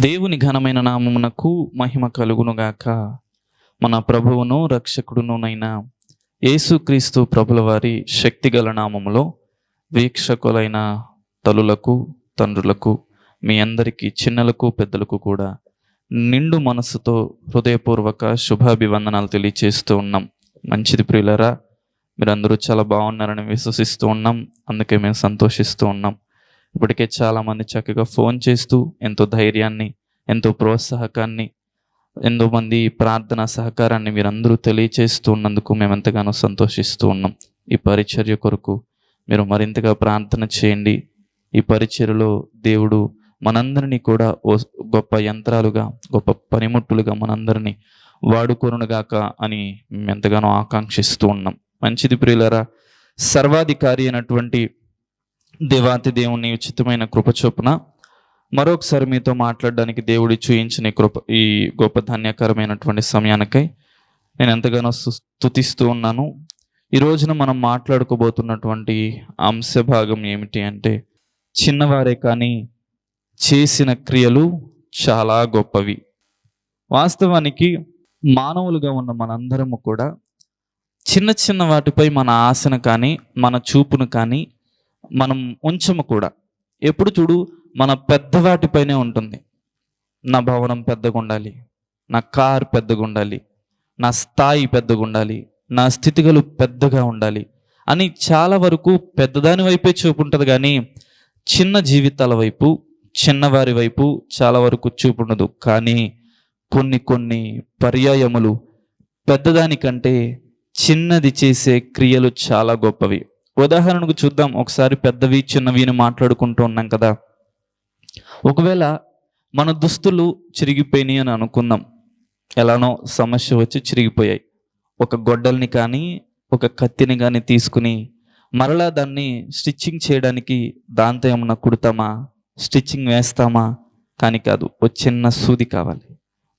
దేవుని ఘనమైన నామమునకు మహిమ కలుగునుగాక. మన ప్రభువును రక్షకుడునునైన యేసుక్రీస్తు ప్రభుల వారి శక్తిగల నామములో వీక్షకులైన తల్లులకు, తండ్రులకు, మీ అందరికీ, చిన్నలకు, పెద్దలకు కూడా నిండు మనసుతో హృదయపూర్వక శుభాభివందనాలు తెలియచేస్తూ ఉన్నాం. మంచిది ప్రియులరా, మీరందరూ చాలా బాగున్నారని విశ్వసిస్తూ ఉన్నాం. అందుకే మేము సంతోషిస్తూ ఉన్నాం. ఇప్పటికే చాలామంది చక్కగా ఫోన్ చేస్తూ ఎంతో ధైర్యాన్ని, ఎంతో ప్రోత్సాహకాన్ని, ఎంతో మంది ప్రార్థనా సహకారాన్ని మీరందరూ తెలియచేస్తూ ఉన్నందుకు మేము ఎంతగానో సంతోషిస్తూ ఉన్నాం. ఈ పరిచర్య కొరకు మీరు మరింతగా ప్రార్థన చేయండి. ఈ పరిచర్యలో దేవుడు మనందరినీ కూడా ఓ గొప్ప యంత్రాలుగా, గొప్ప పనిముట్టులుగా మనందరినీ వాడుకొనుగాక అని మేము ఎంతగానో ఆకాంక్షిస్తూ ఉన్నాం. మంచిది ప్రియులరా, సర్వాధికారి అయినటువంటి దేవాతి దేవుని ఉచితమైన కృప చొప్పున మరొకసారి మీతో మాట్లాడడానికి దేవుడి చూయించిన ఈ గొప్ప ధన్యకరమైనటువంటి సమయానికై నేను ఎంతగానో స్తుతిస్తూ ఉన్నాను. ఈ రోజున మనం మాట్లాడుకోబోతున్నటువంటి అంశ భాగం ఏమిటి అంటే, చిన్నవారే కానీ చేసిన క్రియలు చాలా గొప్పవి. వాస్తవానికి మానవులుగా ఉన్న మనందరము కూడా చిన్న చిన్న వాటిపై మన ఆశను కానీ, మన చూపును కానీ మనం ఉంచము కూడా. ఎప్పుడు చూడు, మన పెద్దవాటిపైనే ఉంటుంది. నా భవనం పెద్దగా ఉండాలి, నా కారు పెద్దగా ఉండాలి, నా స్థాయి పెద్దగా ఉండాలి, నా స్థితిగలు పెద్దగా ఉండాలి అని చాలా వరకు పెద్దదాని వైపే చూపు ఉంటుంది. కానీ చిన్న జీవితాల వైపు, చిన్నవారి వైపు చాలా వరకు చూపు ఉండదు. కానీ కొన్ని పర్యాయములు పెద్దదానికంటే చిన్నది చేసే క్రియలు చాలా గొప్పవి. ఉదాహరణకు చూద్దాం. ఒకసారి పెద్దవి చిన్నవిని మాట్లాడుకుంటూ ఉన్నాం కదా. ఒకవేళ మన దుస్తులు చిరిగిపోయినాయి అని అనుకుందాం. ఎలానో సమస్య వచ్చి చిరిగిపోయాయి. ఒక గొడ్డల్ని కానీ, ఒక కత్తిని కానీ తీసుకుని మరలా దాన్ని స్టిచ్చింగ్ చేయడానికి దాంతో ఏమన్నా కుడతామా, స్టిచ్చింగ్ వేస్తామా? కానీ కాదు, ఒక చిన్న సూది కావాలి.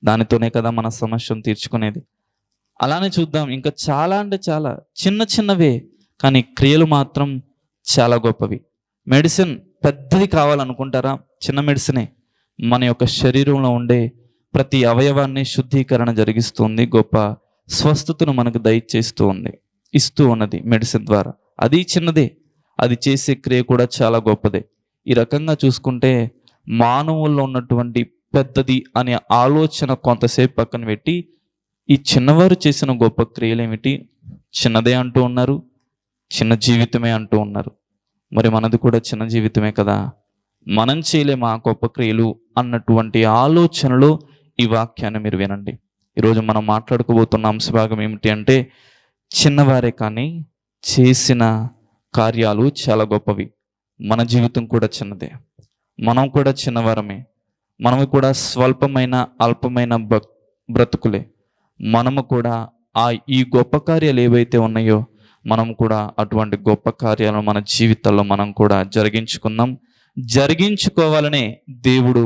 దానితోనే కదా మన సమస్యను తీర్చుకునేది. అలానే చూద్దాం, ఇంకా చాలా అంటే చాలా చిన్నవే, కానీ క్రియలు మాత్రం చాలా గొప్పవి. మెడిసిన్ పెద్దది కావాలనుకుంటారా? చిన్న మెడిసినే మన యొక్క శరీరంలో ఉండే ప్రతి అవయవాన్ని శుద్ధీకరణ జరిగిస్తుంది, గొప్ప స్వస్థతను మనకు దయచేస్తూ ఉంది, ఇస్తూ ఉన్నది మెడిసిన్ ద్వారా. అది చిన్నదే, అది చేసే క్రియ కూడా చాలా గొప్పదే. ఈ రకంగా చూసుకుంటే మానవుల్లో ఉన్నటువంటి పెద్దది అనే ఆలోచన కొంతసేపు పక్కన పెట్టి, ఈ చిన్నవారు చేసిన గొప్ప క్రియలేమిటి? చిన్నదే అంటూ ఉన్నారు, చిన్న జీవితమే అంటూ ఉన్నారు. మరి మనది కూడా చిన్న జీవితమే కదా, మనం చేయలేమా గొప్ప క్రియలు అన్నటువంటి ఆలోచనలో ఈ వాక్యాన్ని మీరు వినండి. ఈరోజు మనం మాట్లాడుకోబోతున్న అంశభాగం ఏమిటి అంటే, చిన్నవారే కానీ చేసిన కార్యాలు చాలా గొప్పవి. మన జీవితం కూడా చిన్నదే, మనం కూడా చిన్నవారమే, మనము కూడా స్వల్పమైన అల్పమైన బ్రతుకులే. మనము కూడా ఈ గొప్ప కార్యాలు ఏవైతే ఉన్నాయో మనం కూడా అటువంటి గొప్ప కార్యాలను మన జీవితాల్లో మనం కూడా జరిగించుకోవాలనే దేవుడు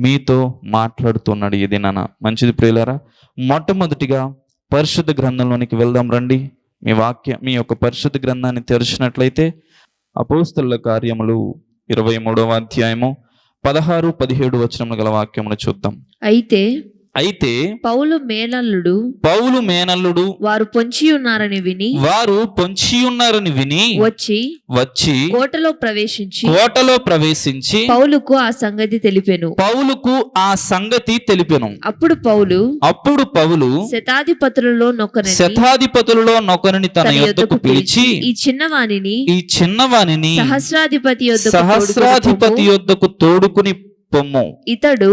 మీతో మాట్లాడుతున్నాడు. ఇది నాన్న మంచిది ప్రియులారా. మొట్టమొదటిగా పరిశుద్ధ గ్రంథంలోనికి వెళ్దాం రండి. మీ యొక్క పరిశుద్ధ గ్రంథాన్ని తెరిచినట్లయితే అపోస్తలుల కార్యములు 23వ అధ్యాయము 16-17 వచనములు గల వాక్యమును చూద్దాం. అయితే పౌలు మేనల్లుడు వారు పొంచి ఉన్నారని విని వచ్చి కోటలో ప్రవేశించి పౌలుకు ఆ సంగతి తెలిపెను. అప్పుడు పౌలు శతాధిపతులలో నొకరిని తన యొద్దకు పిలిచి, ఈ చిన్నవానిని సహస్రాధిపతి యొద్దకు తోడుకుని పొమ్ము. ఇతడు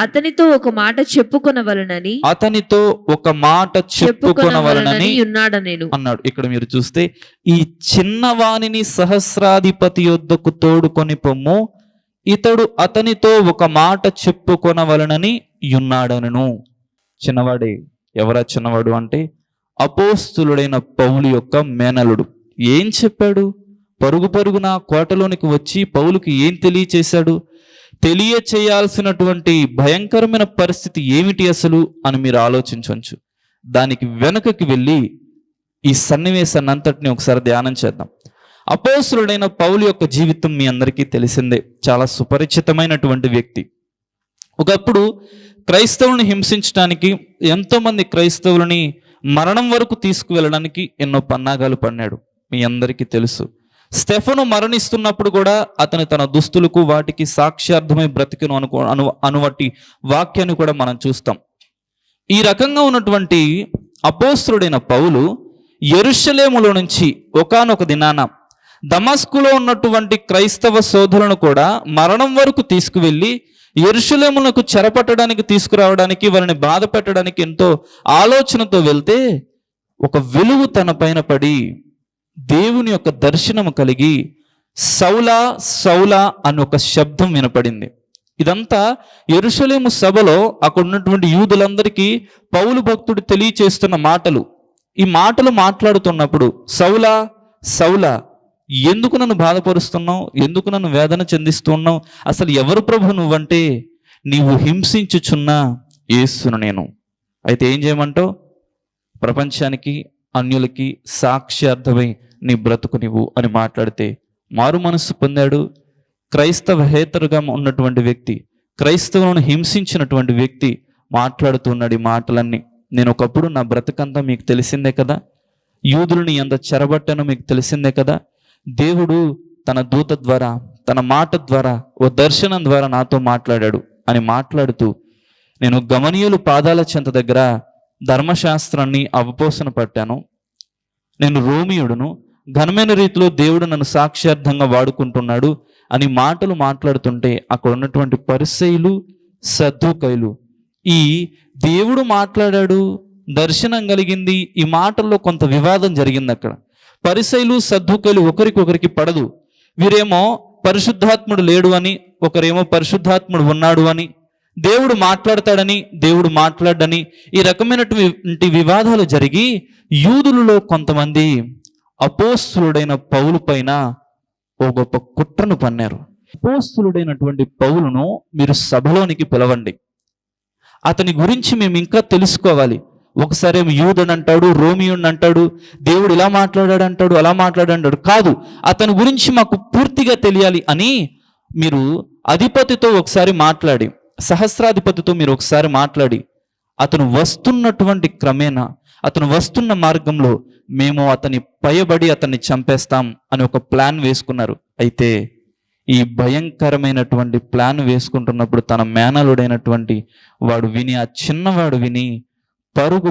అతనితో ఒక మాట చెప్పుకొనవలనని అన్నాడు. ఇక్కడ మీరు చూస్తే, ఈ చిన్నవానిని సహస్రాధిపతి యొద్దకు తోడుకొని పొమ్ము, ఇతడు అతనితో ఒక మాట చెప్పుకొనవలనని ఉన్నాడనను. చిన్నవాడే. ఎవరా చిన్నవాడు అంటే, అపోస్తులుడైన పౌలు యొక్క మేనలుడు. ఏం చెప్పాడు? పరుగున కోటలోనికి వచ్చి పౌలుకి ఏం తెలియచేశాడు? తెలియచేయాల్సినటువంటి భయంకరమైన పరిస్థితి ఏమిటి అసలు అని మీరు ఆలోచించవచ్చు. దానికి వెనుకకి వెళ్ళి ఈ సన్నివేశాన్ని అంతటిని ఒకసారి ధ్యానం చేద్దాం. అపోస్తలుడైన పౌలు యొక్క జీవితం మీ అందరికీ తెలిసిందే. చాలా సుపరిచితమైనటువంటి వ్యక్తి. ఒకప్పుడు క్రైస్తవుల్ని హింసించడానికి, ఎంతోమంది క్రైస్తవులని మరణం వరకు తీసుకువెళ్ళడానికి ఎన్నో పన్నాగాలు పన్నాడు. మీ అందరికీ తెలుసు. స్టెఫను మరణిస్తున్నప్పుడు కూడా అతను తన దుస్తులకు వాటికి సాక్ష్యార్థమై బ్రతికిను అనువట్టి వాక్యాన్ని కూడా మనం చూస్తాం. ఈ రకంగా ఉన్నటువంటి అపోస్తలుడైన పౌలు యెరూషలేములో నుంచి ఒకానొక దినాన దమస్కులో ఉన్నటువంటి క్రైస్తవ సోదరులను కూడా మరణం వరకు తీసుకువెళ్ళి యెరూషలేమునకు చెరపట్టడానికి తీసుకురావడానికి, వారిని బాధ పెట్టడానికి ఎంతో ఆలోచనతో వెళ్తే ఒక వెలుగు తన పైన పడి దేవుని యొక్క దర్శనం కలిగి సౌలా సౌలా అని ఒక శబ్దం వినపడింది. ఇదంతా యెరూషలేము సభలో అక్కడ ఉన్నటువంటి యూదులందరికీ పౌలు భక్తుడు తెలియచేస్తున్న మాటలు. ఈ మాటలు మాట్లాడుతున్నప్పుడు, సౌలా సౌలా, ఎందుకు నన్ను బాధపరుస్తున్నావు, ఎందుకు నన్ను వేదన చెందిస్తున్నావు, అసలు ఎవరు ప్రభు నువ్వంటే, నీవు హింసించుచున్న యేసును నేను. అయితే ఏం చేయమంటావు? ప్రపంచానికి అన్యులకి సాక్ష్యార్థమై నీ బ్రతుకు నీవు అని మాట్లాడితే మారు మనస్సు పొందాడు. క్రైస్తవేతరుగా ఉన్నటువంటి వ్యక్తి, క్రైస్తవులను హింసించినటువంటి వ్యక్తి మాట్లాడుతున్నాడు ఈ మాటలన్నీ. నేను ఒకప్పుడు నా బ్రతుకంతా మీకు తెలిసిందే కదా, యూదులని ఎంత చెరబట్టానో మీకు తెలిసిందే కదా. దేవుడు తన దూత ద్వారా, తన మాట ద్వారా, ఓ దర్శనం ద్వారా నాతో మాట్లాడాడు అని మాట్లాడుతూ, నేను గమనీయులు పాదాల చెంత దగ్గర ధర్మశాస్త్రాన్ని అవపోసన పట్టాను, నేను రోమియుడును, ఘనమైన రీతిలో దేవుడు నన్ను సాక్ష్యార్థంగా వాడుకుంటున్నాడు అని మాటలు మాట్లాడుతుంటే అక్కడ ఉన్నటువంటి పరిసయ్యులు, సద్దూకయ్యులు, ఈ దేవుడు మాట్లాడాడు, దర్శనం కలిగింది, ఈ మాటల్లో కొంత వివాదం జరిగింది. అక్కడ పరిసయ్యులు, సద్దూకయ్యులు ఒకరికొకరికి పడదు. వీరేమో పరిశుద్ధాత్ముడు లేడు అని, ఒకరేమో పరిశుద్ధాత్ముడు ఉన్నాడు అని, దేవుడు మాట్లాడతాడని, దేవుడు మాట్లాడని, ఈ రకమైనటువంటి వివాదాలు జరిగి యూదులలో కొంతమంది అపోస్తలుడైన పౌలు పైన ఓ గొప్ప కుట్రను పన్నారు. అపోస్తలుడైనటువంటి పౌలును మీరు సభలోనికి పిలవండి, అతని గురించి మేము ఇంకా తెలుసుకోవాలి. ఒకసారి ఏమో యూదుని అంటాడు, రోమియుని అంటాడు, దేవుడు ఇలా మాట్లాడాడు అంటాడు, అలా మాట్లాడాడు. కాదు, అతని గురించి మాకు పూర్తిగా తెలియాలి అని మీరు అధిపతితో ఒకసారి మాట్లాడి, సహస్రాధిపతితో మీరు ఒకసారి మాట్లాడి, అతను వస్తున్నటువంటి క్రమేణా, అతను వస్తున్న మార్గంలో మేము అతని పైబడి అతన్ని చంపేస్తాం అని ఒక ప్లాన్ వేసుకున్నారు. అయితే ఈ భయంకరమైనటువంటి ప్లాన్ వేసుకుంటున్నప్పుడు తన మేనలుడైనటువంటి వాడు విని, ఆ చిన్నవాడు విని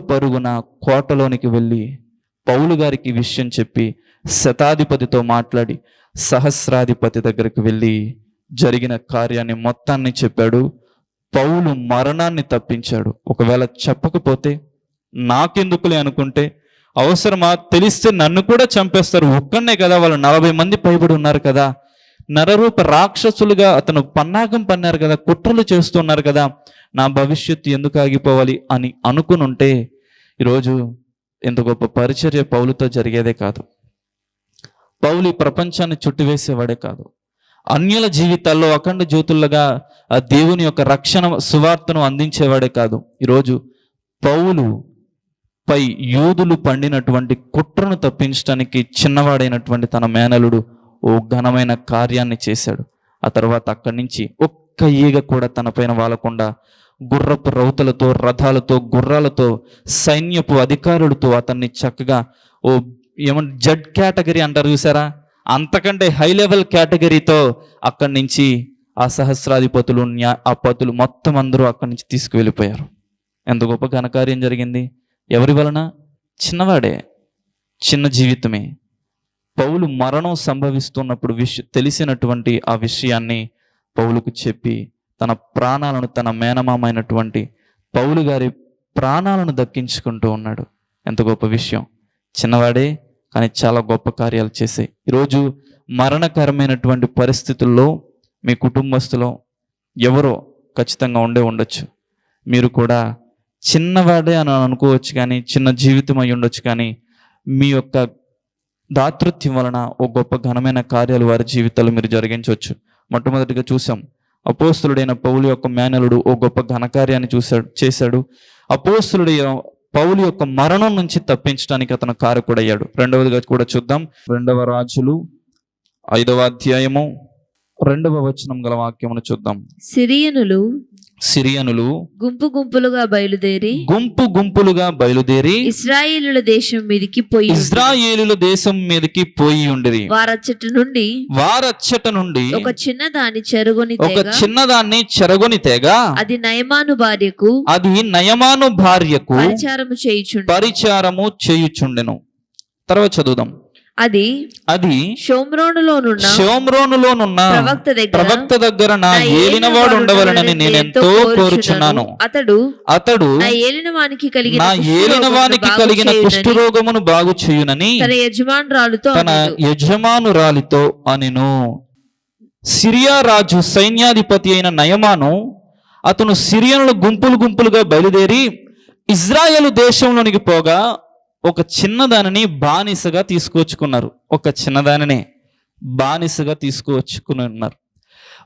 పరుగున కోటలోనికి వెళ్ళి పౌలు గారికి విషయం చెప్పి శతాధిపతితో మాట్లాడి సహస్రాధిపతి దగ్గరికి వెళ్ళి జరిగిన కార్యాన్ని మొత్తాన్ని చెప్పాడు. పౌలు మరణాన్ని తప్పించాడు. ఒకవేళ చెప్పకపోతే నాకెందుకులే అనుకుంటే, అవసరమా, తెలిస్తే నన్ను కూడా చంపేస్తారు, ఒక్కనే కదా, వాళ్ళు 40 మంది పైబడి ఉన్నారు కదా, నరరూప రాక్షసులుగా అతను పన్నాగం పన్నారు కదా, కుట్రలు చేస్తున్నారు కదా, నా భవిష్యత్తు ఎందుకు ఆగిపోవాలి అని అనుకునుంటే ఈరోజు ఎంత గొప్ప పరిచర్య పౌలుతో జరిగేదే కాదు. పౌలు ఈ ప్రపంచాన్ని చుట్టివేసేవాడే కాదు, అన్యుల జీవితాల్లో అఖండ జ్యోతులుగా ఆ దేవుని యొక్క రక్షణ సువార్తను అందించేవాడే కాదు. ఈరోజు పౌలు పై యూదులు పండినటువంటి కుట్రను తప్పించడానికి చిన్నవాడైనటువంటి తన మేనలుడు ఓ ఘనమైన కార్యాన్ని చేశాడు. ఆ తర్వాత అక్కడి నుంచి ఒక్క ఈగ కూడా తన పైన వాలకుండా గుర్రపు రౌతులతో, రథాలతో, గుర్రాలతో, సైన్యపు అధికారులతో అతన్ని చక్కగా ఓ ఏమంటే జడ్ కేటగిరీ అంటారు చూసారా, అంతకంటే హై లెవెల్ కేటగిరీతో అక్కడి నుంచి ఆ సహస్రాధిపతులు, ఆ పతులు మొత్తం అందరూ అక్కడి నుంచి తీసుకువెళ్ళిపోయారు. ఎంత గొప్ప ఘనకార్యం జరిగింది. ఎవరి వలన? చిన్నవాడే, చిన్న జీవితమే. పౌలు మరణం సంభవిస్తున్నప్పుడు తెలిసినటువంటి ఆ విషయాన్ని పౌలుకు చెప్పి తన ప్రాణాలను, తన మేనమామైనటువంటి పౌలు గారి ప్రాణాలను దక్కించుకుంటూ ఉన్నాడు. ఎంత గొప్ప విషయం. చిన్నవాడే కానీ చాలా గొప్ప కార్యాలు చేసే. ఈరోజు మరణకరమైనటువంటి పరిస్థితుల్లో మీ కుటుంబస్తులో ఎవరో ఖచ్చితంగా ఉండొచ్చు. మీరు కూడా చిన్నవాడే అని అనుకోవచ్చు, కానీ చిన్న జీవితం అయి ఉండొచ్చు, కానీ మీ యొక్క దాతృత్వం వలన ఓ గొప్ప ఘనమైన కార్యాలు వారి జీవితాలు మీరు జరిగించవచ్చు. మొట్టమొదటిగా చూసాం, అపోస్తలుడైన పౌలు యొక్క మేనలుడు ఓ గొప్ప ఘనకార్యాన్ని చేశాడు. అపోస్తలుడైన పౌలు యొక్క మరణం నుంచి తప్పించడానికి అతను కారకుడయ్యాడు. రెండవదిగా కూడా చూద్దాం, 2వ రాజులు 5వ అధ్యాయము 2వ వచనం గల వాక్యమును చూద్దాం. సిరియనులు సిరియనులు గుంపు గుంపులుగా బయలుదేరి ఇశ్రాయేలుల దేశం మీదికి పోయి ఇజ్రాయేలుల దేశం మీదకి పోయి ఉండిరి. వారచ్చట నుండి ఒక చిన్నదాన్ని చెరగొని తెగ అది నయమాను భార్యకు పరిచారము చేయుచుండెను. తర్వాత చదువుదాం. అది షోమ్రోనులోనున్న ప్రవక్త దగ్గర నా ఏలినవాడు ఉండవలనని నేనెంతో కోరుచున్నాను. అతడు నా ఏలినవానికి కలిగిన కుష్ఠరోగమును బాగు చేయునని తన యజమానురాలితో అనెను. సిరియా రాజు సైన్యాధిపతి అయిన నయమాను అతను సిరియనులు గుంపులుగా బయలుదేరి ఇజ్రాయేలు దేశంలోనికి పోగా ఒక చిన్నదానిని బానిసగా తీసుకొచ్చుకున్నారు.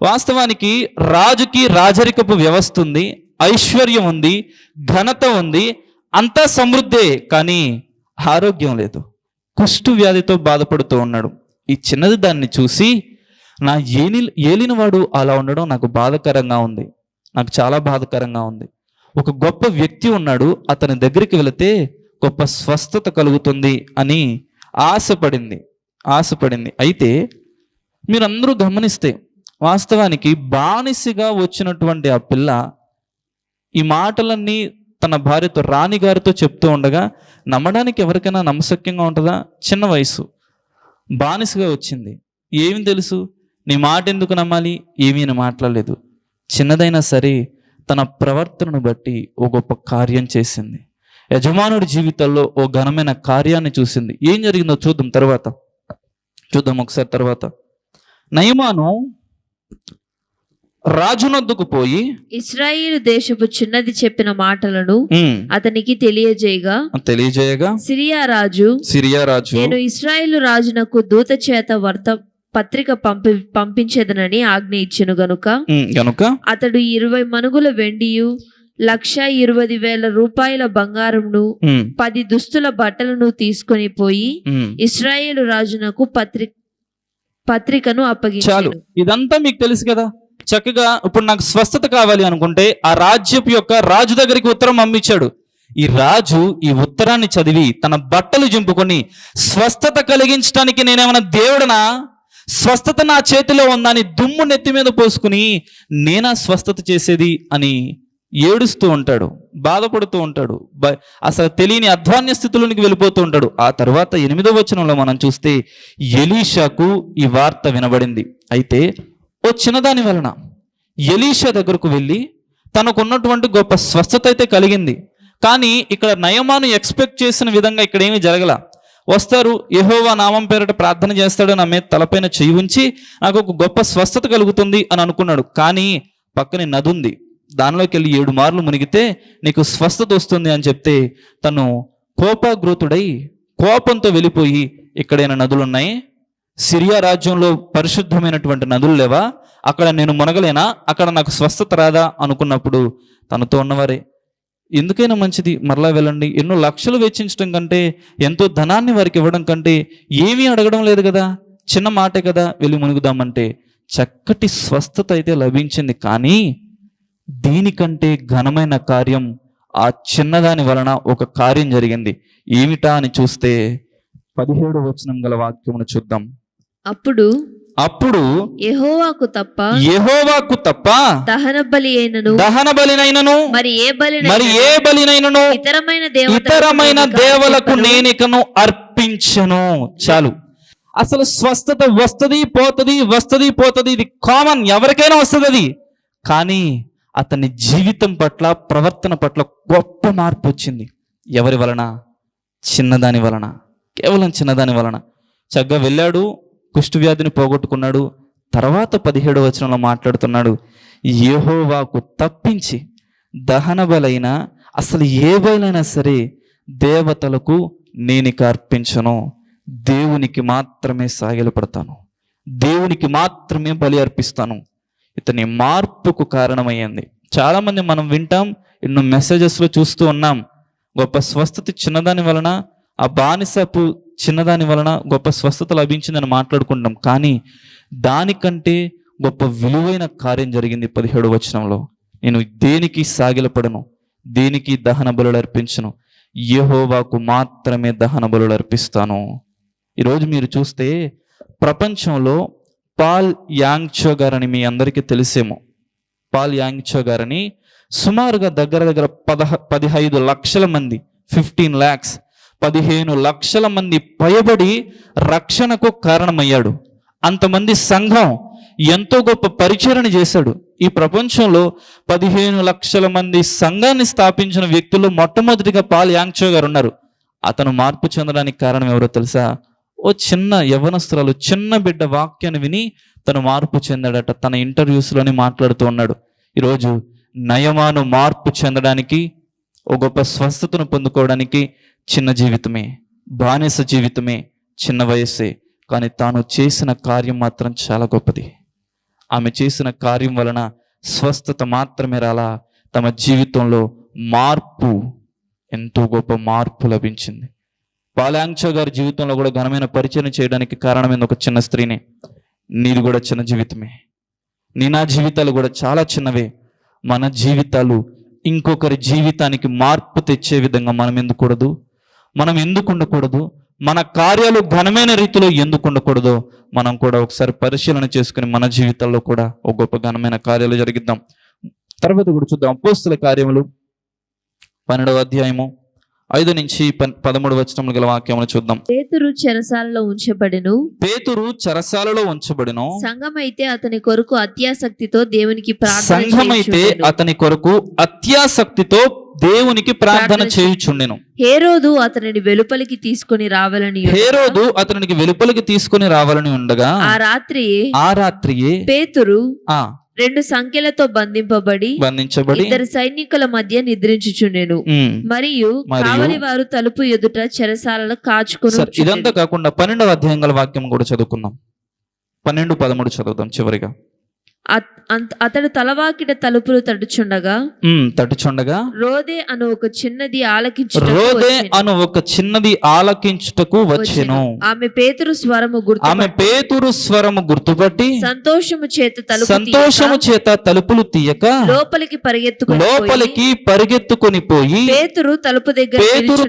వాస్తవానికి రాజుకి రాజరికపు వ్యవస్థ ఉంది, ఐశ్వర్యం ఉంది, ఘనత ఉంది, అంతా సమృద్ధే. కానీ ఆరోగ్యం లేదు, కుష్టు వ్యాధితో బాధపడుతూ ఉన్నాడు. ఈ చిన్నది దాన్ని చూసి నా ఏలినవాడు అలా ఉండడం నాకు చాలా బాధాకరంగా ఉంది. ఒక గొప్ప వ్యక్తి ఉన్నాడు, అతని దగ్గరికి వెళితే గొప్ప స్వస్థత కలుగుతుంది అని ఆశపడింది. అయితే మీరందరూ గమనిస్తే వాస్తవానికి బానిసగా వచ్చినటువంటి ఆ పిల్ల ఈ మాటలన్నీ తన భార్యతో రాణిగారితో చెప్తూ ఉండగా నమ్మడానికి ఎవరికైనా నమ్మశక్యంగా ఉంటుందా? చిన్న వయసు, బానిసగా వచ్చింది, ఏమి తెలుసు, నీ మాట ఎందుకు నమ్మాలి? ఏమీ మాట్లాడలేదు. చిన్నదైనా సరే తన ప్రవర్తనను బట్టి ఓ గొప్ప కార్యం చేసింది. యజమానుడి జీవితంలో ఓ ఘనమైన కార్యాన్ని చూసింది. ఏం జరిగిందో చూద్దాం ఒకసారి. తర్వాత నయమాను రాజునొద్దకు పోయి ఇశ్రాయేలు దేశపు చిన్నది చెప్పిన మాటలను అతనికి తెలియజేయగా సిరియా రాజు నేను ఇశ్రాయేలు రాజునకు దూత చేత పత్రిక పంపించేదనని ఆజ్ఞ ఇచ్చెను గనుక అతడు 20 మనుగుల వెండియు 1,20,000 రూపాయల బంగారమును 10 దుస్తుల బట్టలను తీసుకొని పోయి ఇశ్రాయేలు రాజునకు పత్రికను అప్పగించాడు. ఇదంతా మీకు తెలుసు కదా. చక్కగా ఇప్పుడు నాకు స్వస్థత కావాలి అనుకుంటే ఆ రాజు దగ్గరికి ఉత్తరం పంపించాడు. ఈ రాజు ఈ ఉత్తరాన్ని చదివి తన బట్టలు చింపుకొని స్వస్థత కలిగించడానికి నేనేమన్నా దేవుడనా, స్వస్థత నా చేతిలో ఉందని దుమ్ము నెత్తి మీద పోసుకుని నేనా స్వస్థత చేసేది అని ఏడుస్తూ ఉంటాడు, బాధపడుతూ ఉంటాడు, అసలు తెలియని అధ్వాన్య స్థితిలోనికి వెళ్ళిపోతూ ఉంటాడు. ఆ తర్వాత 8వ వచనంలో మనం చూస్తే ఎలీషాకు ఈ వార్త వినబడింది. అయితే ఓ చిన్నదాని వలన ఎలీషా దగ్గరకు వెళ్ళి తనకున్నటువంటి గొప్ప స్వస్థత అయితే కలిగింది. కానీ ఇక్కడ నయమాను ఎక్స్పెక్ట్ చేసిన విధంగా ఇక్కడ ఏమీ జరగల. వస్తారు, యెహోవా నామం పేరట ప్రార్థన చేస్తాడు, నా మీద తలపైన చెయ్యి ఉంచి నాకు ఒక గొప్ప స్వస్థత కలుగుతుంది అని అనుకున్నాడు. కానీ పక్కనే నది ఉంది, దానిలోకి వెళ్ళి 7 మార్లు మునిగితే నీకు స్వస్థత వస్తుంది అని చెప్తే తను కోపాగ్రోతుడై కోపంతో వెళ్ళిపోయి ఇక్కడైనా నదులున్నాయి, సిరియా రాజ్యంలో పరిశుద్ధమైనటువంటి నదులు లేవా, అక్కడ నేను మునగలేనా, అక్కడ నాకు స్వస్థత రాదా అనుకున్నప్పుడు తనతో ఉన్నవారే ఎందుకైనా మంచిది మరలా వెళ్ళండి, ఎన్నో లక్షలు వెచ్చించడం కంటే ఎంతో ధనాన్ని వారికి ఇవ్వడం కంటే ఏమీ అడగడం లేదు కదా, చిన్న మాటే కదా, వెళ్ళి మునుగుదామంటే చక్కటి స్వస్థత అయితే లభించింది. కానీ దీనికంటే ఘనమైన కార్యం ఆ చిన్నదాని వలన ఒక కార్యం జరిగింది. ఏమిటా అని చూస్తే 17వ వచనం గల వాక్యమును చూద్దాం. అప్పుడు యెహోవాకు తప్ప దహన బలినైనను మరి ఏ బలినైనను ఇతరమైన దేవులకు నేనికను అర్పించను. చాలు. అసలు స్వస్థత వస్తది పోతది, ఇది కామన్, ఎవరికైనా వస్తుంది అది. కానీ అతని జీవితం పట్ల, ప్రవర్తన పట్ల గొప్ప మార్పు వచ్చింది. ఎవరి వలన? చిన్నదాని వలన, కేవలం చిన్నదాని వలన. చక్కగా వెళ్ళాడు, కుష్ఠవ్యాధిని పోగొట్టుకున్నాడు. తర్వాత 17వ వచనంలో మాట్లాడుతున్నాడు, యెహోవాకు తప్పించి దహన బలైనా అసలు ఏ బలైనా సరే దేవతలకు నేనిక అర్పించను, దేవునికి మాత్రమే సాగిలపడతాను, దేవునికి మాత్రమే బలి అర్పిస్తాను. ఇతని మార్పుకు కారణమయ్యింది. చాలామంది మనం వింటాం, ఎన్నో మెసేజెస్లో చూస్తూ ఉన్నాం, గొప్ప స్వస్థత చిన్నదాని వలన, ఆ బానిసపు చిన్నదాని వలన గొప్ప స్వస్థత లభించిందని మాట్లాడుకుంటాం. కానీ దానికంటే గొప్ప విలువైన కార్యం జరిగింది 17వ వచనంలో. నేను దేనికి సాగిలపడను, దేనికి దహన బలులు అర్పించను, యెహోవాకు మాత్రమే దహన బలులు అర్పిస్తాను. ఈరోజు మీరు చూస్తే ప్రపంచంలో పాల్ యాంగ్చో గారని మీ అందరికీ తెలిసేమో. పాల్ యాంగ్చో గారని సుమారుగా దగ్గర 15 లక్షల మంది, 15 lakhs, 15 లక్షల మంది పైబడి రక్షణకు కారణమయ్యాడు. అంతమంది సంఘం ఎంతో గొప్ప పరిచరణ చేశాడు. ఈ ప్రపంచంలో 15 లక్షల మంది సంఘాన్ని స్థాపించిన వ్యక్తులు మొట్టమొదటిగా పాల్ యాంగ్చో గారు ఉన్నారు. అతను మార్పు చెందడానికి కారణం ఎవరో తెలుసా? ఓ చిన్న యవనస్తురాలు, చిన్న బిడ్డ వాక్యాన్ని విని తను మార్పు చెందాడట. తన ఇంటర్వ్యూస్లోని మాట్లాడుతూ ఉన్నాడు. ఈరోజు నయమాను మార్పు చెందడానికి, ఓ గొప్ప స్వస్థతను పొందుకోవడానికి చిన్న జీవితమే, బానిస జీవితమే, చిన్న వయస్సే, కానీ తాను చేసిన కార్యం మాత్రం చాలా గొప్పది. ఆమె చేసిన కార్యం వలన స్వస్థత మాత్రమే రాలా, తమ జీవితంలో మార్పు, ఎంతో గొప్ప మార్పు లభించింది. పాల్ యాంగ్చో గారి జీవితంలో కూడా ఘనమైన పరిచయం చేయడానికి కారణమైన ఒక చిన్న స్త్రీనే. నీది కూడా చిన్న జీవితమే, నా జీవితాలు కూడా చాలా చిన్నవే. మన జీవితాలు ఇంకొకరి జీవితానికి మార్పు తెచ్చే విధంగా మనం ఎందుకు ఉండకూడదు? మన కార్యాలు ఘనమైన రీతిలో ఎందుకు ఉండకూడదో మనం కూడా ఒకసారి పరిశీలన చేసుకుని మన జీవితాల్లో కూడా ఒక గొప్ప ఘనమైన కార్యాలు జరిగిద్దాం. తర్వాత కూడా చూద్దాం. అపోస్తల కార్యములు 12వ అధ్యాయము 5 నుంచి 13 వచనములు గల వాక్యములు చూద్దాం. పేతురు చెరసాలలో ఉంచబడెను. సంఘమైతే అతని కొరకు అత్యాసక్తితో దేవునికి ప్రార్థన చేయుచుండెను. హేరోదు అతనిని వెలుపలికి తీసుకొని రావాలని ఉండగా ఆ రాత్రియే పేతురు 2 సంఖ్యలతో బంధించబడి ఇద్దరు సైనికుల మధ్య నిద్రించుచుండెను. మరియు కావలి వారు తలుపు ఎదుట చెరసాలలో కాచుకొని. ఇదంతా కాకుండా 12వ అధ్యాయం గల వాక్యం కూడా చదువుకుందాం. 12-13 చదువుదాం చివరిగా. అతడు తలవాకిట తలుపులు తట్టుచుండగా రోదే అను ఒక చిన్నది ఆలకించుటకు వచ్చెను. ఆమె పేతురు స్వరము గుర్తుపట్టి సంతోషము చేత తలుపులు తీయక లోపలికి పరిగెత్తుకొని పోయి పేతురు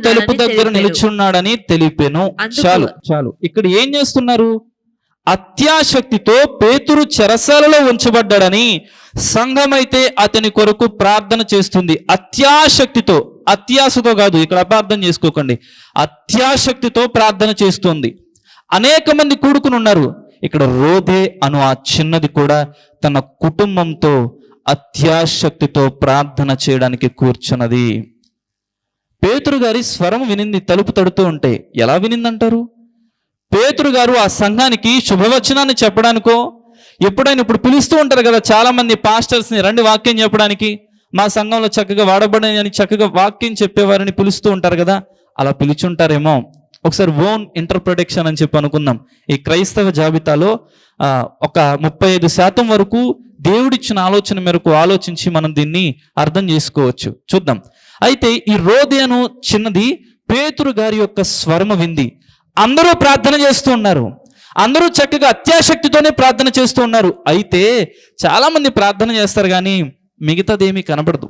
తలుపు దగ్గర నిలుచున్నాడని తెలిపెను. చాలు. ఇక్కడ ఏం చేస్తున్నారు? అత్యాసక్తితో పేతురు చెరసాలలో ఉంచబడ్డాడని సంఘమైతే అతని కొరకు ప్రార్థన చేస్తుంది. అత్యాసక్తితో, అత్యాశతో కాదు, ఇక్కడ అపార్థం చేసుకోకండి. అత్యాసక్తితో ప్రార్థన చేస్తుంది. అనేక మంది కూడుకుని ఉన్నారు. ఇక్కడ రోదే అను ఆ చిన్నది కూడా తన కుటుంబంతో అత్యాసక్తితో ప్రార్థన చేయడానికి కూర్చున్నది. పేతురు గారి స్వరం వినింది తలుపు తడుతూ ఉంటే. ఎలా వినిందంటారు? పేతురు గారు ఆ సంఘానికి శుభవచనాన్ని చెప్పడానికో, ఎప్పుడైనా ఇప్పుడు పిలుస్తూ ఉంటారు కదా చాలా మంది పాస్టర్స్ని, రండి వాక్యం చెప్పడానికి, మా సంఘంలో చక్కగా వాడబడని అని చక్కగా వాక్యం చెప్పేవారిని పిలుస్తూ ఉంటారు కదా, అలా పిలుచుంటారేమో. ఒకసారి ఓన్ ఇంటర్ప్రిటేషన్ అని చెప్పి అనుకుందాం. ఈ క్రైస్తవ జాబితాలో ఒక 35% వరకు దేవుడిచ్చిన ఆలోచన మేరకు ఆలోచించి మనం దీన్ని అర్థం చేసుకోవచ్చు. చూద్దాం. అయితే ఈ రోదేను చిన్నది పేతురు గారి యొక్క స్వరము వింది. అందరూ ప్రార్థన చేస్తూ ఉన్నారు. అందరూ చక్కగా అత్యాసక్తితోనే ప్రార్థన చేస్తూ ఉన్నారు. అయితే చాలా మంది ప్రార్థన చేస్తారు కానీ మిగతాది ఏమీ కనపడదు.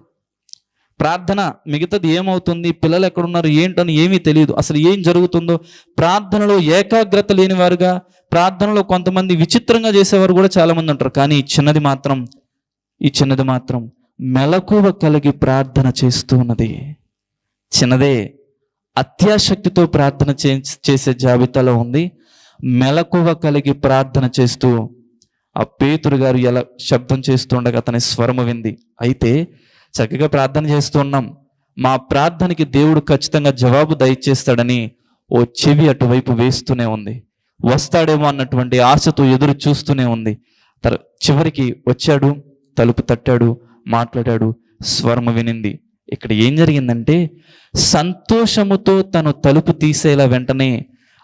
ప్రార్థన మిగతాది ఏమవుతుంది, పిల్లలు ఎక్కడున్నారు ఏంటని ఏమీ తెలియదు. అసలు ఏం జరుగుతుందో ప్రార్థనలో ఏకాగ్రత లేని వారుగా, ప్రార్థనలో కొంతమంది విచిత్రంగా చేసేవారు కూడా చాలా మంది ఉంటారు. కానీ ఈ చిన్నది మాత్రం మెలకువ కలిగి ప్రార్థన చేస్తూ ఉన్నది. చిన్నదే అత్యాసక్తితో ప్రార్థన చేసే జాబితాలో ఉంది. మెలకువ కలిగి ప్రార్థన చేస్తూ ఆ పేతురు గారు ఎలా శబ్దం చేస్తూ ఉండగా అతని స్వరము వింది. అయితే చక్కగా ప్రార్థన చేస్తూ ఉన్నాం, మా ప్రార్థనకి దేవుడు ఖచ్చితంగా జవాబు దయచేస్తాడని ఓ చెవి అటువైపు వేస్తూనే ఉంది. వస్తాడేమో అన్నటువంటి ఆశతో ఎదురు చూస్తూనే ఉంది. చివరికి వచ్చాడు, తలుపు తట్టాడు, మాట్లాడాడు, స్వరము వినింది. ఇక్కడ ఏం జరిగిందంటే సంతోషముతో తను తలుపు తీసేలా వెంటనే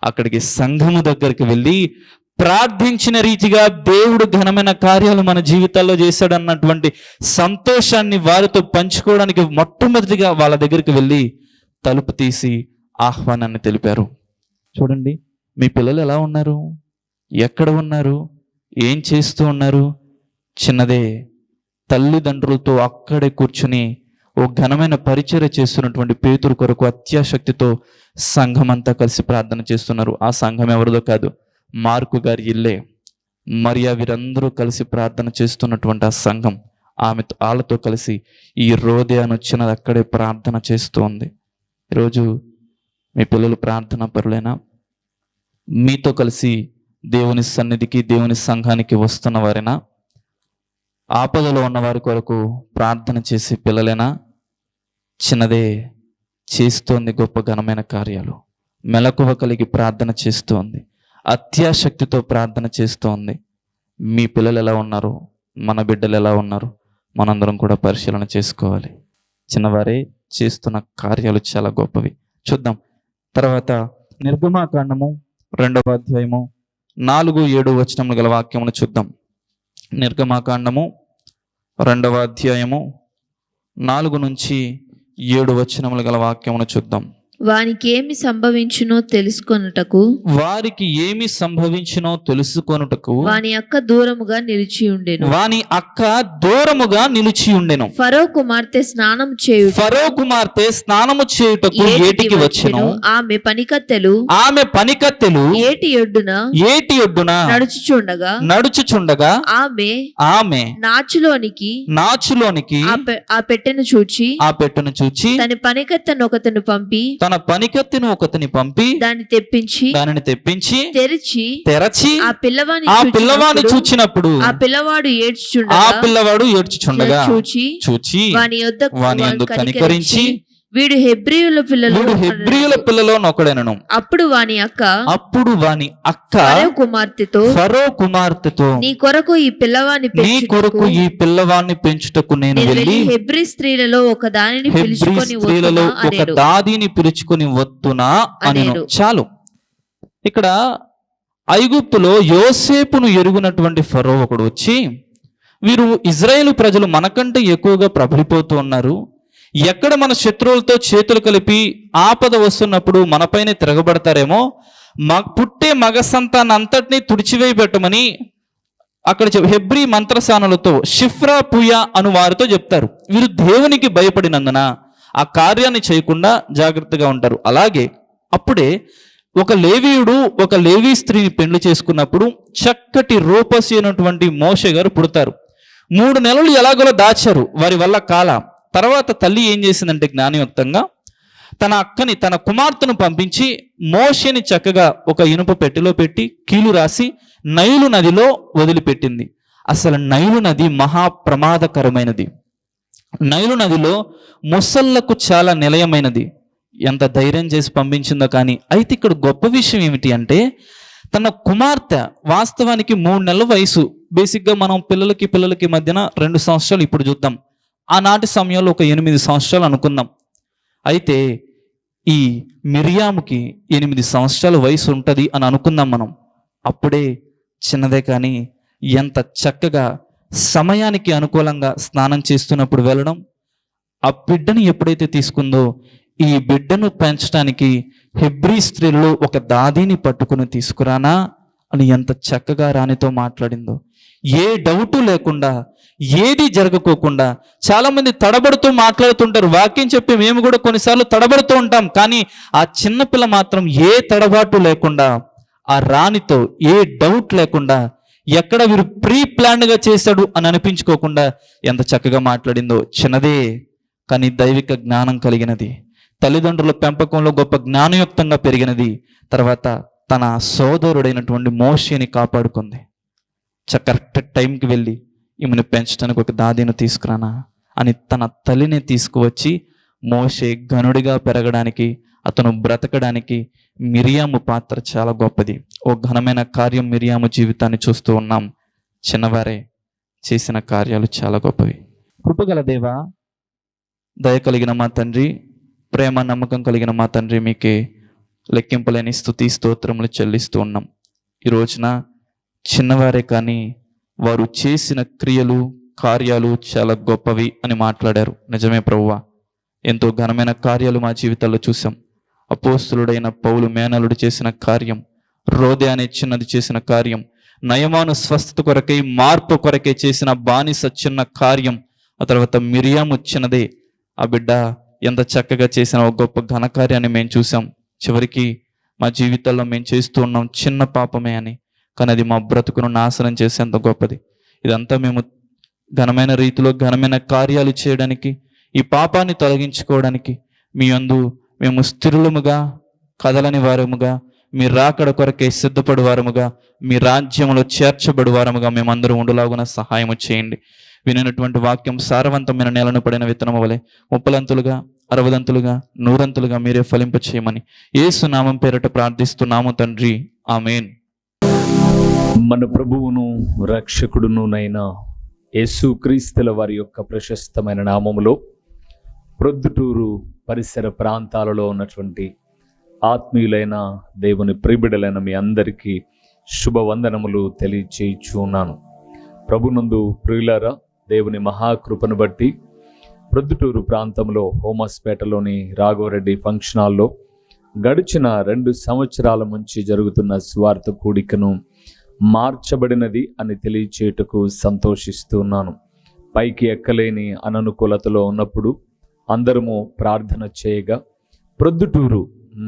అక్కడికి సంఘము దగ్గరికి వెళ్ళి ప్రార్థించిన రీతిగా దేవుడు ఘనమైన కార్యాలు మన జీవితాల్లో చేశాడు అన్నటువంటి సంతోషాన్ని వారితో పంచుకోవడానికి మొట్టమొదటిగా వాళ్ళ దగ్గరికి వెళ్ళి తలుపు తీసి ఆహ్వానాన్ని తెలిపారు. చూడండి, మీ పిల్లలు ఎలా ఉన్నారు, ఎక్కడ ఉన్నారు, ఏం చేస్తూ ఉన్నారు? చిన్నదే తల్లిదండ్రులతో అక్కడే కూర్చుని ఓ ఘనమైన పరిచర్య చేస్తున్నటువంటి పేతురు కొరకు అత్యాశక్తితో సంఘం అంతా కలిసి ప్రార్థన చేస్తున్నారు. ఆ సంఘం ఎవరిదో కాదు, మార్కు గారి ఇల్లే. మరియా వీరందరూ కలిసి ప్రార్థన చేస్తున్నటువంటి ఆ సంఘం వాళ్ళతో కలిసి ఈ రోదే అని వచ్చినది అక్కడే ప్రార్థన చేస్తూ ఉంది. ఈరోజు మీ పిల్లలు ప్రార్థన పరులైనా? మీతో కలిసి దేవుని సన్నిధికి దేవుని సంఘానికి వస్తున్న వారైనా? ఆపదలో ఉన్న వారి కొరకు ప్రార్థన చేసే పిల్లలేనా? చిన్నదే చేస్తోంది గొప్ప ఘనమైన కార్యాలు. మెలకువ కలిగి ప్రార్థన చేస్తోంది, అత్యాశక్తితో ప్రార్థన చేస్తోంది. మీ పిల్లలు ఎలా ఉన్నారు? మన బిడ్డలు ఎలా ఉన్నారు? మనందరం కూడా పరిశీలన చేసుకోవాలి. చిన్నవారే చేస్తున్న కార్యాలు చాలా గొప్పవి. చూద్దాం. తర్వాత నిర్గమాకాండము 2వ అధ్యాయము 4-7 వచనములు గల వాక్యమును చూద్దాం. నిర్గమాకాండము 2వ అధ్యాయము 4-7 వచనములు గల వాక్యమును చూద్దాం. వానికి ఏమి సంభవించునో తెలుసుకొనుటకు వాని అక్క దూరముగా నిలిచి ఉండెను. ఫరో కుమార్తె స్నానము చేయుటకు ఏటికి వచ్చెను. ఆమె పనికత్తెలు ఏటి ఒడ్డున నడుచుచుండగా ఆమె నాచులోనికి ఆ పెట్టెను చూచి తన పనికత్తెను ఒకతని పంపి దాన్ని తెప్పించి తెరచి ఆ పిల్లవాడిని చూచినప్పుడు ఆ పిల్లవాడు ఏడ్చుచుండగా చూచి వాని యొద్దకు కనికరించి వీడు హెబ్రీయుల పిల్లలో నొకడెనను. అప్పుడు వాని అక్క ఫరో కుమార్తెతో నీ కొరకు ఈ పిల్లవాడిని పెంచుటకు నేను వెళ్ళి హెబ్రీ స్త్రీలలో ఒక దానిని పిలుచుకొని వద్దునా అనేను. చాలు. ఇక్కడ ఐగుప్తులో యోసేపును ఎరుగునటువంటి ఫరో ఒకడు వచ్చి, వీరు ఇజ్రాయేలు ప్రజలు మనకంటే ఎక్కువగా ప్రబలిపోతూ ఉన్నారు, ఎక్కడ మన శత్రువులతో చేతులు కలిపి ఆపద వస్తున్నప్పుడు మనపైనే తిరగబడతారేమో, పుట్టే మగ సంతాన్ని అంతటినీ తుడిచివేయబెట్టమని అక్కడ హెబ్రీ మంత్రసానులతో షిఫ్రా పుయా అను వారితో చెప్తారు. వీరు దేవునికి భయపడినందున ఆ కార్యాన్ని చేయకుండా జాగ్రత్తగా ఉంటారు. అలాగే అప్పుడే ఒక లేవీయుడు ఒక లేవీ స్త్రీని పెళ్లి చేసుకున్నప్పుడు చక్కటి రూపసి అయినటువంటి మోషే గారు పుడతారు. 3 నెలలు ఎలాగోలా దాచారు, వారి వల్ల కాల. తర్వాత తల్లి ఏం చేసిందంటే జ్ఞానయుక్తంగా తన కుమార్తెను పంపించి మోషేని చక్కగా ఒక ఇనుప పెట్టెలో పెట్టి కీలు రాసి నైలు నదిలో వదిలిపెట్టింది. అసలు నైలు నది మహా ప్రమాదకరమైనది. నైలు నదిలో ముసళ్లకు చాలా నిలయమైనది. ఎంత ధైర్యం చేసి పంపించిందో కానీ. అయితే ఇక్కడ గొప్ప విషయం ఏమిటి అంటే, తన కుమార్తె వాస్తవానికి 3 నెలల వయసు. బేసిక్గా మనం పిల్లలకి మధ్యన 2 సంవత్సరాలు ఇప్పుడు చూద్దాం. ఆనాటి సమయంలో ఒక 8 సంవత్సరాలు అనుకుందాం. అయితే ఈ మిరియాముకి 8 సంవత్సరాల వయసు ఉంటుంది అని అనుకుందాం మనం. అప్పుడే చిన్నదే కానీ ఎంత చక్కగా సమయానికి అనుకూలంగా స్నానం చేస్తున్నప్పుడు వెళ్ళడం, ఆ బిడ్డను ఎప్పుడైతే తీసుకుందో ఈ బిడ్డను పెంచడానికి హెబ్రీ స్త్రీల్లో ఒక దాదీని పట్టుకుని తీసుకురానా అని ఎంత చక్కగా రాణితో మాట్లాడిందో. ఏ డౌటు లేకుండా, ఏది జరగకోకుండా. చాలా మంది తడబడుతూ మాట్లాడుతుంటారు. వాక్యం చెప్పి మేము కూడా కొన్నిసార్లు తడబడుతూ ఉంటాం. కానీ ఆ చిన్నపిల్ల మాత్రం ఏ తడబాటు లేకుండా, ఆ రాణితో ఏ డౌట్ లేకుండా, ఎక్కడ వీరు ప్రీ ప్లాన్డ్గా చేశాడు అని అనిపించుకోకుండా ఎంత చక్కగా మాట్లాడిందో. చిన్నదే కానీ దైవిక జ్ఞానం కలిగినది. తల్లిదండ్రుల పెంపకంలో గొప్ప జ్ఞానయుక్తంగా పెరిగినది. తర్వాత తన సోదరుడైనటువంటి మోషేని కాపాడుకుంది. కరెక్ట్ టైంకి వెళ్ళి ఈమెను పెంచడానికి ఒక దాదీని తీసుకురానా అని తన తల్లిని తీసుకువచ్చి మోషే ఘనుడిగా పెరగడానికి, అతను బ్రతకడానికి మిరియాము పాత్ర చాలా గొప్పది. ఓ ఘనమైన కార్యం మిరియాము జీవితాన్ని చూస్తూ ఉన్నాం. చిన్నవారే చేసిన కార్యాలు చాలా గొప్పవి. కృపగల దేవా, దయ కలిగిన మా తండ్రి, ప్రేమ నమ్మకం కలిగిన మా తండ్రి, మీకే లెక్కింపలేని స్తుతి స్తోత్రములు చెల్లిస్తూ ఉన్నాం. ఈ రోజున చిన్నవారే కానీ వారు చేసిన క్రియలు కార్యాలు చాలా గొప్పవి అని మాట్లాడారు. నిజమే ప్రభువా, ఎంతో ఘనమైన కార్యాలు మా జీవితాల్లో చూసాం. అపోస్తులుడైన పౌలు మేనలుడు చేసిన కార్యం, రోదే అనే చిన్నది చేసిన కార్యం, నయమాను స్వస్థత కొరకై, మార్పు కొరకై చేసిన బానిస చిన్న కార్యం, ఆ తర్వాత మిరియాము చిన్నదే, ఆ బిడ్డ ఎంత చక్కగా చేసిన ఒక గొప్ప ఘనకార్యాన్ని మేము చూసాం. చివరికి మా జీవితాల్లో మేము చేస్తూ ఉన్నాం చిన్న పాపమే అని, కానీ అది మా బ్రతుకును నాశనం చేసేంత గొప్పది. ఇదంతా మేము ఘనమైన రీతిలో ఘనమైన కార్యాలు చేయడానికి, ఈ పాపాన్ని తొలగించుకోవడానికి మీ యందు మేము స్థిరులముగా, కదలని వారముగా, మీ రాకడ కొరకే సిద్ధపడు వారముగా, మీ రాజ్యంలో చేర్చబడు వారముగా మేమందరం ఉండులాగున సహాయము చేయండి. వినినటువంటి వాక్యం సారవంతమైన నేలను పడిన విత్తనము వలె 30ంతులుగా, 60ంతులుగా, 100ంతులుగా మీరే ఫలింప చేయమని యేసు నామం పేరట ప్రార్థిస్తున్నాము తండ్రి, ఆమేన్. మన ప్రభువును రక్షకుడునునైన యేసుక్రీస్తుల వారి యొక్క ప్రశస్తమైన నామములో ప్రొద్దుటూరు పరిసర ప్రాంతాలలో ఉన్నటువంటి ఆత్మీయులైన దేవుని ప్రియబిడ్డలైన మీ అందరికీ శుభవందనములు తెలియచేయుచున్నాను. ప్రభునందు ప్రియులారా, దేవుని మహాకృపను బట్టి ప్రొద్దుటూరు ప్రాంతంలో హోమస్పేటలోని రాఘవరెడ్డి ఫంక్షన్ హాల్లో గడిచిన 2 సంవత్సరాల నుంచి జరుగుతున్న సువార్త కూడికను మార్చబడినది అని తెలియచేయుటకు సంతోషిస్తున్నాను. పైకి ఎక్కలేని అననుకూలతలో ఉన్నప్పుడు అందరము ప్రార్థన చేయగా ప్రొద్దుటూరు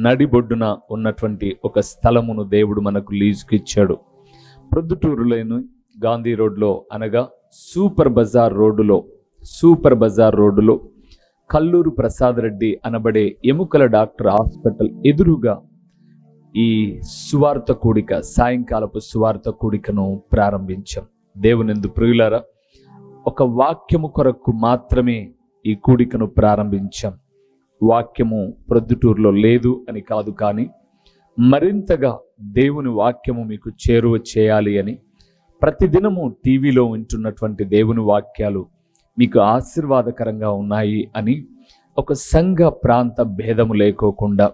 నడిబొడ్డున ఉన్నటువంటి ఒక స్థలమును దేవుడు మనకు లీజుకి ఇచ్చాడు. ప్రొద్దుటూరులోని గాంధీ రోడ్లో, అనగా సూపర్ బజార్ రోడ్డులో కల్లూరు ప్రసాద్ రెడ్డి అనబడే ఎముకల డాక్టర్ హాస్పిటల్ ఎదురుగా ఈ సువార్త కూడిక, సాయంకాలపు సువార్త కూడికను ప్రారంభించాం. దేవునిందు ప్రియులారా, ఒక వాక్యము కొరకు మాత్రమే ఈ కూడికను ప్రారంభించాం. వాక్యము ప్రొద్దుటూరులో లేదు అని కాదు, కానీ మరింతగా దేవుని వాక్యము మీకు చేరువ చేయాలి అని, ప్రతిదినము టీవీలో వింటున్నటువంటి దేవుని వాక్యాలు మీకు ఆశీర్వాదకరంగా ఉన్నాయి అని, ఒక సంఘ ప్రాంత భేదము లేకోకుండా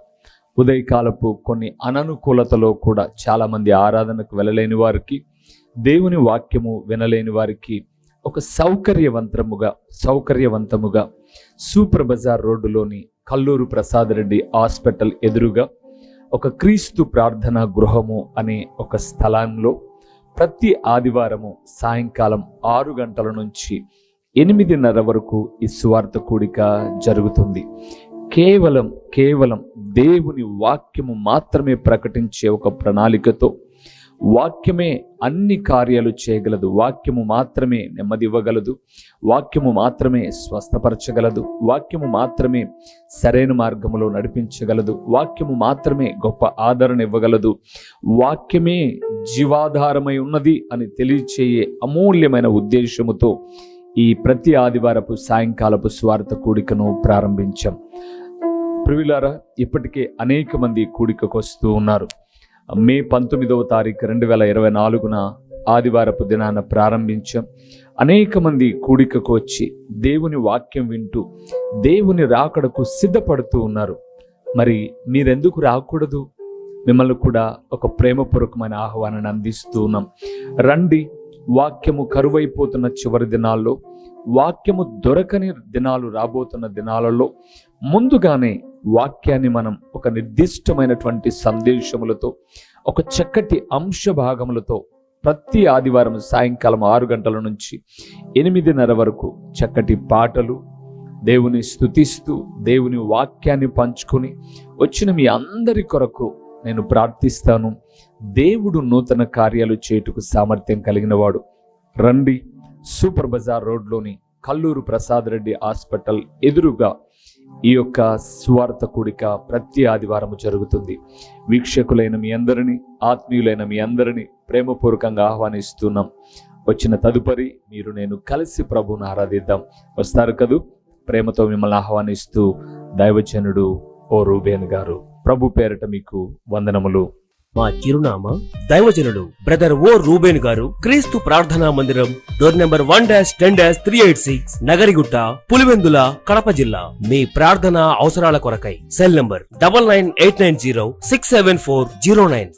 ఉదయకాలపు కొన్ని అననుకూలతలో కూడా చాలామంది ఆరాధనకు వెళ్ళలేని వారికి, దేవుని వాక్యము వినలేని వారికి ఒక సౌకర్యవంతముగా సూపర్ బజార్ రోడ్డులోని కల్లూరు ప్రసాద్ రెడ్డి హాస్పిటల్ ఎదురుగా ఒక క్రీస్తు ప్రార్థనా గృహము అనే ఒక స్థలంలో ప్రతి ఆదివారము సాయంకాలం 6 గంటల నుంచి 8:30 వరకు ఈ సువార్త కూడిక జరుగుతుంది. కేవలం దేవుని వాక్యము మాత్రమే ప్రకటించే ఒక ప్రణాళికతో, వాక్యమే అన్ని కార్యాలు చేయగలదు, వాక్యము మాత్రమే నెమ్మది ఇవ్వగలదు, వాక్యము మాత్రమే స్వస్థపరచగలదు, వాక్యము మాత్రమే సరైన మార్గములో నడిపించగలదు, వాక్యము మాత్రమే గొప్ప ఆదరణ ఇవ్వగలదు, వాక్యమే జీవాధారమై ఉన్నది అని తెలియచేయే అమూల్యమైన ఉద్దేశముతో ఈ ప్రతి ఆదివారపు సాయంకాలపు స్వార్థ కూడికను ప్రారంభించాం. ప్రియులారా, ఇప్పటికే అనేక మంది కూడికకు వస్తూ ఉన్నారు. మే 19వ తారీఖు 2024 ఆదివారపు దినాన ప్రారంభించాం. అనేక మంది కూడికకు వచ్చి దేవుని వాక్యం వింటూ దేవుని రాకడకు సిద్ధపడుతూ ఉన్నారు. మరి మీరెందుకు రాకూడదు? మిమ్మల్ని కూడా ఒక ప్రేమపూర్వకమైన ఆహ్వానాన్ని అందిస్తూ ఉన్నాం. రండి. వాక్యము కరువైపోతున్న చివరి దినాల్లో, వాక్యము దొరకని దినాలు రాబోతున్న దినాలలో ముందుగానే వాక్యాన్ని మనం ఒక నిర్దిష్టమైనటువంటి సందేశములతో, ఒక చక్కటి అంశ భాగములతో ప్రతి ఆదివారం సాయంకాలం 6 గంటల నుంచి 8:30 వరకు చక్కటి పాటలు, దేవుని స్తుతిస్తూ దేవుని వాక్యాన్ని పంచుకొని వచ్చిన మీ అందరి కొరకు నేను ప్రార్థిస్తాను. దేవుడు నూతన కార్యాలు చేయుటకు సామర్థ్యం కలిగిన వాడు. రండి. సూపర్ బజార్ రోడ్లోని కల్లూరు ప్రసాద్ రెడ్డి హాస్పిటల్ ఎదురుగా ఈ యొక్క సువార్త కూడిక ప్రతి ఆదివారము జరుగుతుంది. వీక్షకులైన మీ అందరినీ, ఆత్మీయులైన మీ అందరినీ ప్రేమపూర్వకంగా ఆహ్వానిస్తున్నాం. వచ్చిన తదుపరి మీరు నేను కలిసి ప్రభువును ఆరాధిద్దాం. వస్తారు కదూ? ప్రేమతో మిమ్మల్ని ఆహ్వానిస్తూ దైవజనుడు ఓ రూబేన్ గారు. ప్రభు పేరట మీకు వందనములు. మా చిరునామా దైవజనుడు బ్రదర్ ఓ రూబేన్ గారు, క్రీస్తు ప్రార్థనా మందిరం, డోర్ నెంబర్ 1-10-386, నగరిగుట్ట, పులివెందుల, కడప జిల్లా. మీ ప్రార్థనా అవసరాల కొరకై సెల్ నంబర్ 9989067409.